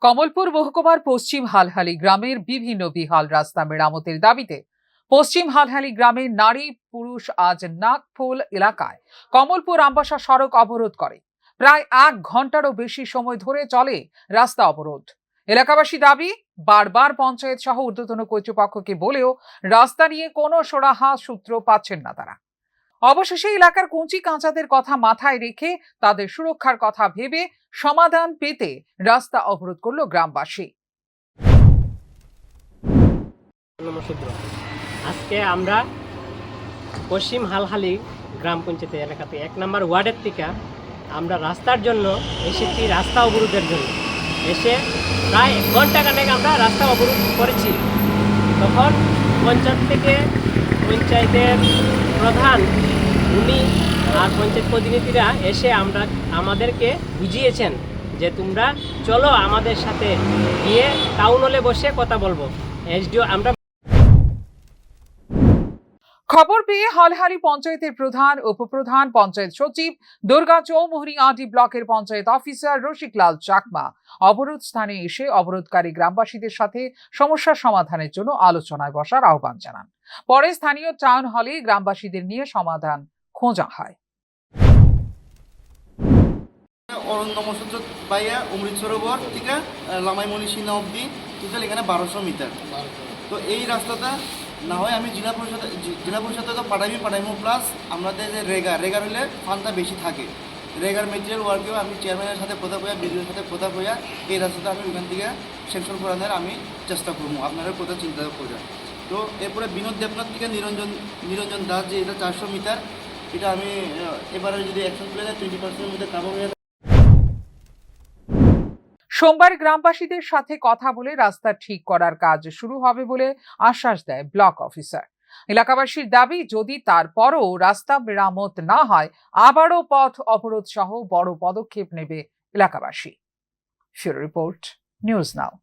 কমলপুর মহকুমার পশ্চিম হালহালি গ্রামের বিভিন্ন বিহাল রাস্তা মেরামতের দাবিতে পশ্চিম হালহালি গ্রামের নারী পুরুষ আজ নাগফুল এলাকায় কমলপুর আমবাসা সড়ক অবরোধ করে। প্রায় 1 ঘন্টারও বেশি সময় ধরে চলে রাস্তা অবরোধ। এলাকাবাসী দাবি, বারবার পঞ্চায়েত সহ ঊর্ধ্বতন কর্তৃপক্ষকে বলেও রাস্তা নিয়ে কোনো সুরাহা সূত্র পাচ্ছেন না তারা। অবশেষে এলাকার কঞ্চি কাঁচাদের কথা মাথায় রেখে তাদের সুরক্ষার কথা ভেবে সমাধান পেতে রাস্তা অবরোধ করল গ্রামবাসী। আজকে আমরা পশ্চিম হালহালি গ্রাম পঞ্চায়েত এলাকাতে 1 নম্বর ওয়ার্ডের থেকে আমরা রাস্তার জন্য এসেছি, রাস্তা অবরোধের জন্য এসে প্রায় 1 ঘন্টা খানেক আমরা রাস্তা অবরোধ করেছি। তখন পঞ্চায়েত থেকে পঞ্চায়েতের প্রধান উনি আর পঞ্চায়েত প্রতিনিধিরা এসে আমাদেরকে বুঝিয়েছেন যে তোমরা চলো আমাদের সাথে গিয়ে টাউন হলে বসে কথা বলবো। এসডিও আমরা খবর পেয়ে হালহালি পঞ্চায়েতের প্রধান, উপপ্রধান, পঞ্চায়েত সচিব, দুর্গা চৌমুহরি আদি ব্লকের পঞ্চায়েত অফিসার রসিকলাল চাকমা অবরোধ স্থানে এসে অবরোধকারী গ্রামবাসীদের সাথে সমস্যার সমাধানের জন্য আলোচনায় বসার আহ্বান জানান। পরে স্থানীয় টাউন হলে গ্রামবাসীদের নিয়ে সমাধান খোঁজা হয়। অরণ্য মসজিদ বাইয়া অমৃত সরোবর থেকে লামাইমণি সিনা অব্দি টোটাল এখানে 1200 মিটার। তো এই রাস্তাটা না হয় আমি জেলা পরিষদে তো পাঠাইমু প্লাস আমাদের যে রেগার হলে ফান্ডটা বেশি থাকে। রেগার মেটেরিয়াল ওয়ার্কেও আমি চেয়ারম্যানের সাথে কথা কইয়া, বিডিওর সাথে কথা কইয়া এই রাস্তাটা আমি ওখান থেকে সেকশন করানোর আমি চেষ্টা করবো, আপনারা কথা চিন্তা করে। তো এরপরে বিনোদ দেবনাথ থেকে নিরঞ্জন দাস, যে এটা 400 মিটার, এটা আমি এবারে যদি অ্যাকশন প্লে 20% মধ্যে কাভার হয়ে। সোমবার গ্রামবাসীদের সাথে কথা বলে রাস্তা ঠিক করার কাজ শুরু হবে বলে আশ্বাস দেয় ব্লক অফিসার। এলাকাবাসীর দাবি, যদি তারপরও রাস্তা মেরামত না হয় আবারও পথ অবরোধ সহ বড় পদক্ষেপ নেবে এলাকাবাসী। Bureau report, news now.